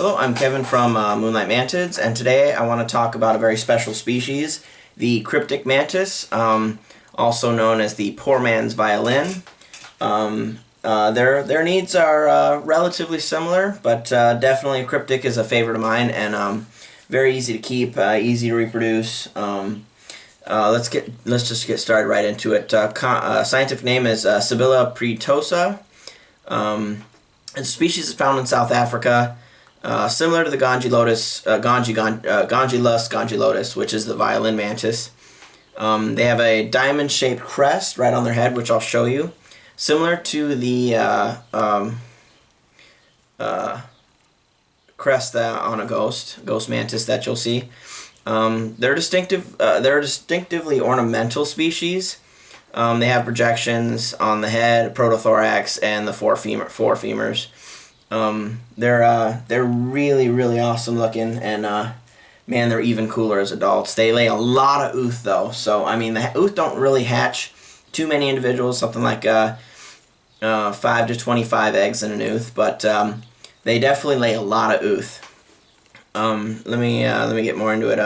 Hello, I'm Kevin from Moonlight Mantids, and today I want to talk about a very special species, the Cryptic Mantis, also known as the poor man's violin. Their needs are relatively similar, but definitely Cryptic is a favorite of mine, and very easy to keep, easy to reproduce. Let's just get started right into it. Scientific name is Sibylla pretiosa. It's a species that's found in South Africa. Similar to the Gongylus gongylotus, which is the violin mantis. They have a diamond-shaped crest right on their head, which I'll show you. Similar to the crest on a ghost mantis that you'll see. They're a distinctively ornamental species. They have projections on the head, protothorax, and the four femurs. They're really awesome looking, and man, they're even cooler as adults. They lay a lot of ooth though, so I mean the ooth don't really hatch too many individuals, something like 5 to 25 eggs in an ooth, but they definitely lay a lot of ooth. Let me get more into it.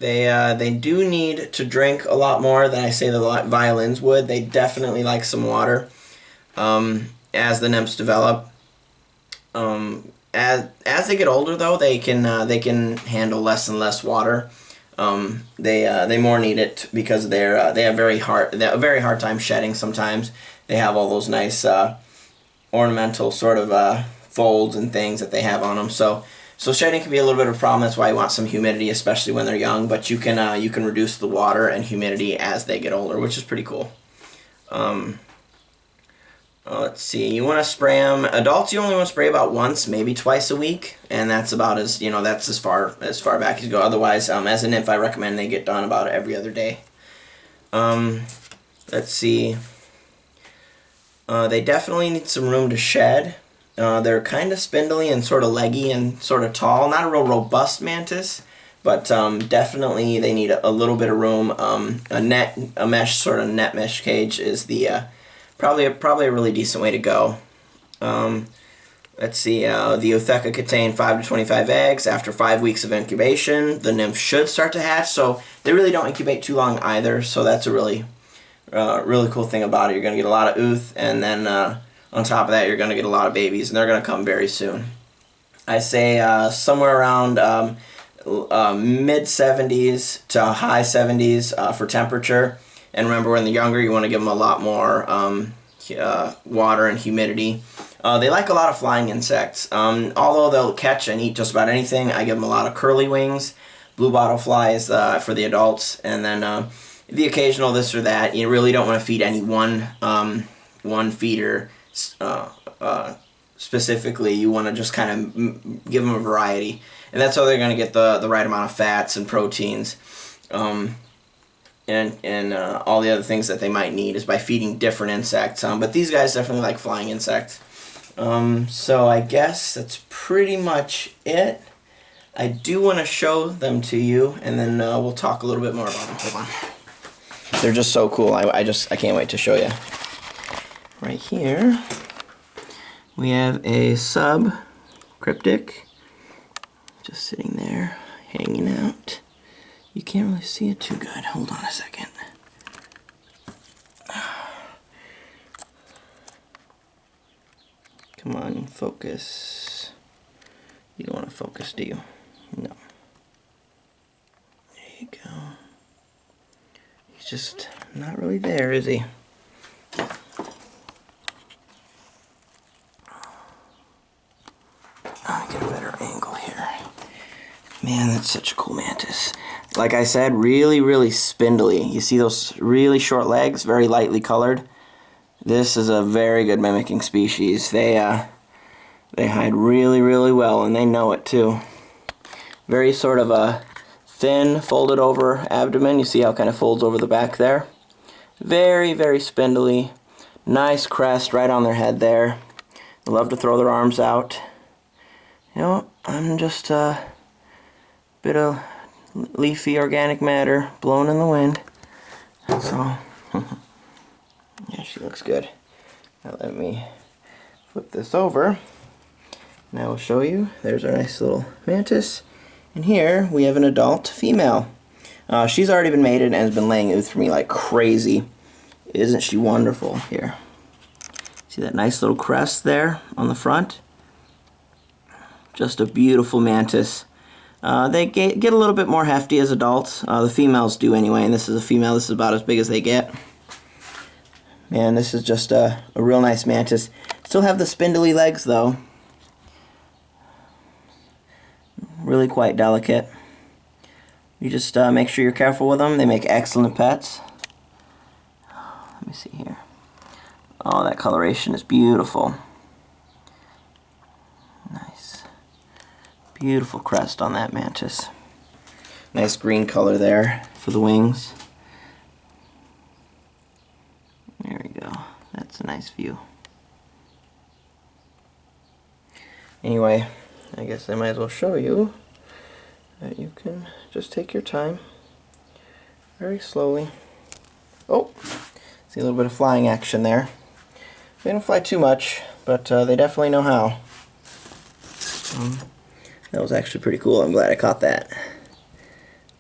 They do need to drink a lot more than I say the violins would. They definitely like some water. As the nymphs develop. As they get older, though, they can handle less and less water. They more need it because they have a very hard time shedding. Sometimes they have all those nice ornamental sort of folds and things that they have on them. So shedding can be a little bit of a problem. That's why you want some humidity, especially when they're young. But you can reduce the water and humidity as they get older, which is pretty cool. Let's see. You want to spray them. Adults, you only want to spray about once, maybe twice a week, and that's about that's as far back as you go. Otherwise, as a nymph, I recommend they get done about every other day. Let's see. They definitely need some room to shed. They're kind of spindly and sort of leggy and sort of tall. Not a real robust mantis, but definitely they need a little bit of room. A mesh sort of net mesh cage is the probably a really decent way to go. Let's see. The ootheca contain 5 to 25 eggs. After 5 weeks of incubation, the nymph should start to hatch. So they really don't incubate too long either. So that's a really cool thing about it. You're going to get a lot of ooth, and then on top of that, you're going to get a lot of babies, and they're going to come very soon. I say somewhere around mid 70s to high 70s for temperature. And remember, when they're younger, you want to give them a lot more water and humidity. They like a lot of flying insects. Although they'll catch and eat just about anything, I give them a lot of curly wings, blue bottle flies for the adults, and then the occasional this or that. You really don't want to feed any one feeder specifically. You want to just kind of give them a variety, and that's how they're going to get the right amount of fats and proteins. And all the other things that they might need is by feeding different insects. But these guys definitely like flying insects. So I guess that's pretty much it. I do want to show them to you, and then we'll talk a little bit more about them. Hold on. They're just so cool. I can't wait to show you. Right here, we have a sub cryptic, just sitting there, hanging out. You can't really see it too good. Hold on a second. Come on, focus. You don't want to focus, do you? No. There you go. He's just not really there, is he? I'll get a better angle here. Man, that's such a cool mantis. Like I said, really spindly. You see those really short legs, very lightly colored? This is a very good mimicking species. They hide really well, and they know it too. Very sort of a thin, folded over abdomen. You see how it kind of folds over the back there? Very spindly. Nice crest right on their head there. They love to throw their arms out. You know, I'm just a bit of leafy organic matter blowing in the wind. That's all. Yeah, she looks good. Now let me flip this over. Now I'll show you. There's our nice little mantis. And here we have an adult female. She's already been mated and has been laying eggs for me like crazy. Isn't she wonderful? Here. See that nice little crest there on the front? Just a beautiful mantis. They get a little bit more hefty as adults. The females do anyway, and this is a female. This is about as big as they get. Man, this is just a real nice mantis. Still have the spindly legs though. Really quite delicate. You just make sure you're careful with them. They make excellent pets. Let me see here. Oh, that coloration is beautiful. Nice. Beautiful crest on that mantis. Nice green color there for the wings. There we go. That's a nice view. Anyway, I guess I might as well show you that you can just take your time very slowly. Oh, see a little bit of flying action there. They don't fly too much, but they definitely know how. That was actually pretty cool. I'm glad I caught that.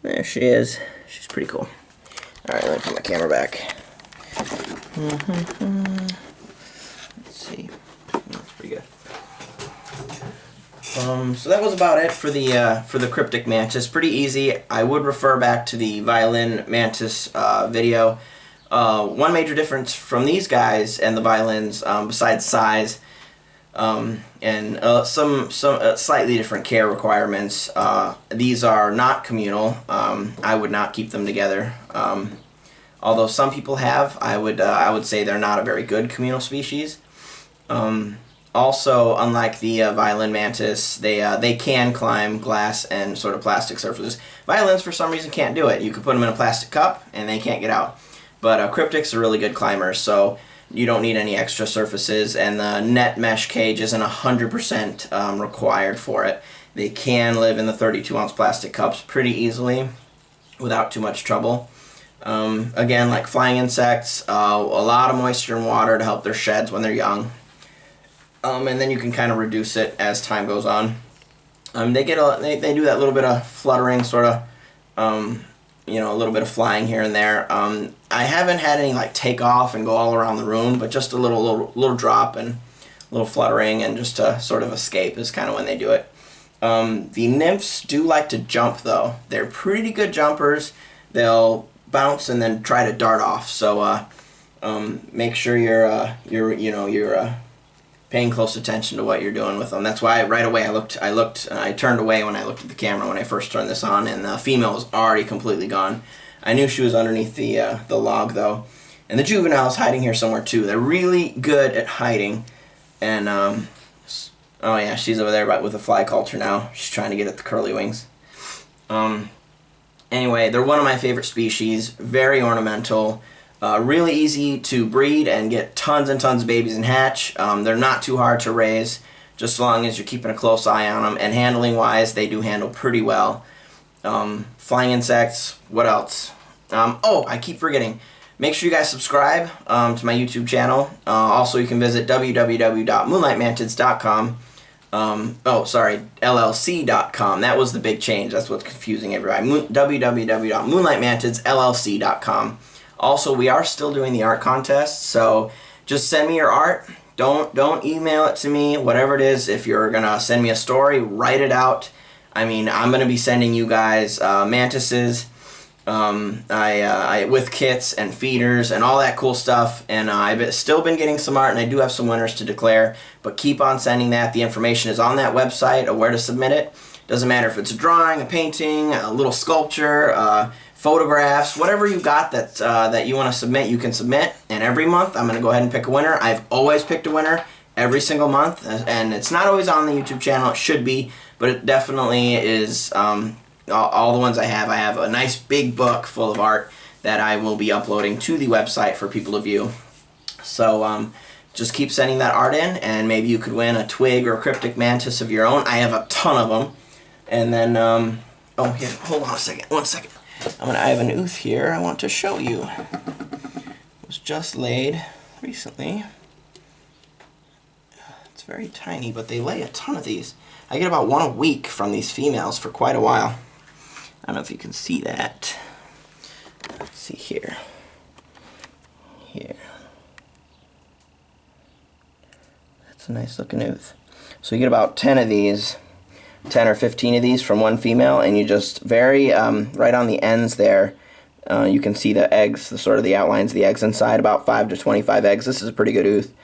There she is. She's pretty cool. Alright, let me put my camera back. Let's see. That's pretty good. So that was about it for the Cryptic Mantis. Pretty easy. I would refer back to the Violin Mantis video. One major difference from these guys and the violins, besides size, and some slightly different care requirements. These are not communal. I would not keep them together. Although some people have, I would say they're not a very good communal species. Also, unlike the violin mantis, they can climb glass and sort of plastic surfaces. Violins, for some reason, can't do it. You could put them in a plastic cup, and they can't get out. But cryptics are really good climbers, so you don't need any extra surfaces, and the net mesh cage isn't 100% required for it. They can live in the 32-ounce plastic cups pretty easily without too much trouble. Again, like flying insects, a lot of moisture and water to help their sheds when they're young. And then you can kind of reduce it as time goes on. They do that little bit of fluttering, sort of, you know, a little bit of flying here and there. I haven't had any like take off and go all around the room, but just a little drop and a little fluttering and just to sort of escape is kind of when they do it. The nymphs do like to jump though. They're pretty good jumpers. They'll bounce and then try to dart off. So make sure you're paying close attention to what you're doing with them. That's why right away I turned away when I looked at the camera when I first turned this on, and the female was already completely gone. I knew she was underneath the log though. And the juvenile is hiding here somewhere too. They're really good at hiding. And oh yeah, she's over there with a fly culture now. She's trying to get at the curly wings. Anyway, they're one of my favorite species. Very ornamental. Really easy to breed and get tons and tons of babies and hatch. They're not too hard to raise, just as long as you're keeping a close eye on them. And handling wise, they do handle pretty well. Flying insects, what else? Oh, I keep forgetting. Make sure you guys subscribe to my YouTube channel. Also, you can visit www.moonlightmantids.com. LLC.com. That was the big change. That's what's confusing everybody. www.moonlightmantidsllc.com. Also, we are still doing the art contest, so just send me your art. Don't email it to me, whatever it is. If you're gonna send me a story, write it out. I mean, I'm gonna be sending you guys mantises, with kits and feeders and all that cool stuff. And I've still been getting some art, and I do have some winners to declare. But keep on sending that. The information is on that website of where to submit it. Doesn't matter if it's a drawing, a painting, a little sculpture, photographs, whatever you got that you want to submit, you can submit. And every month I'm going to go ahead and pick a winner. I've always picked a winner every single month, and it's not always on the YouTube channel. It should be, but it definitely is. All the ones I have a nice big book full of art that I will be uploading to the website for people to view. So just keep sending that art in, and maybe you could win a twig or a Cryptic Mantis of your own. I have a ton of them. And then, oh, here, hold on a second, 1 second. I have an ooth here I want to show you. It was just laid recently. It's very tiny, but they lay a ton of these. I get about 1 a week from these females for quite a while. I don't know if you can see that. Let's see here. Here. That's a nice looking ooth. So you get about 10 of these, 10 or 15 of these from one female, and you just very, right on the ends there, you can see the eggs, the sort of the outlines of the eggs inside, about 5 to 25 eggs. This is a pretty good ooth.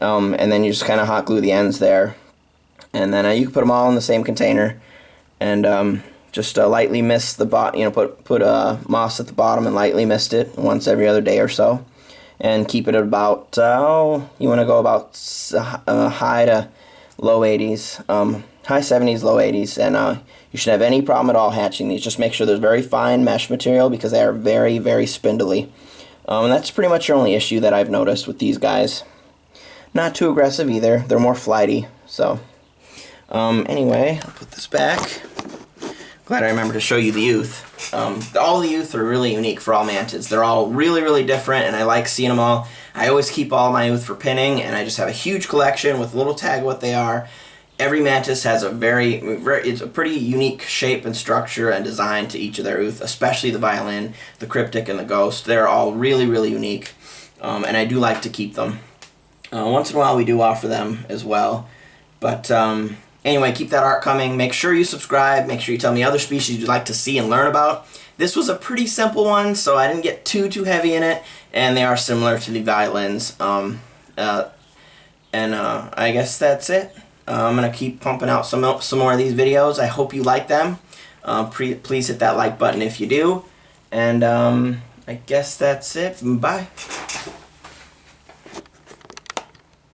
And then you just kind of hot glue the ends there. And then you can put them all in the same container, and just lightly mist the put moss at the bottom and lightly mist it once every other day or so. And keep it at about, you want to go about high to low 80s, high 70s, low 80s, and you shouldn't have any problem at all hatching these. Just make sure there's very fine mesh material because they are very, very spindly. And that's pretty much your only issue that I've noticed with these guys. Not too aggressive either. They're more flighty. So, anyway, I'll put this back. Glad I remembered to show you the youth. All the youth are really unique for all mantids. They're all really, really different, and I like seeing them all. I always keep all my youth for pinning, and I just have a huge collection with a little tag of what they are. Every mantis has it's a pretty unique shape and structure and design to each of their youth, especially the violin, the cryptic, and the ghost. They're all really, really unique, and I do like to keep them. Once in a while we do offer them as well, but anyway, keep that art coming. Make sure you subscribe. Make sure you tell me other species you'd like to see and learn about. This was a pretty simple one, so I didn't get too heavy in it, and they are similar to the violins. I guess that's it. I'm going to keep pumping out some more of these videos. I hope you like them. Please hit that like button if you do. And I guess that's it. Bye.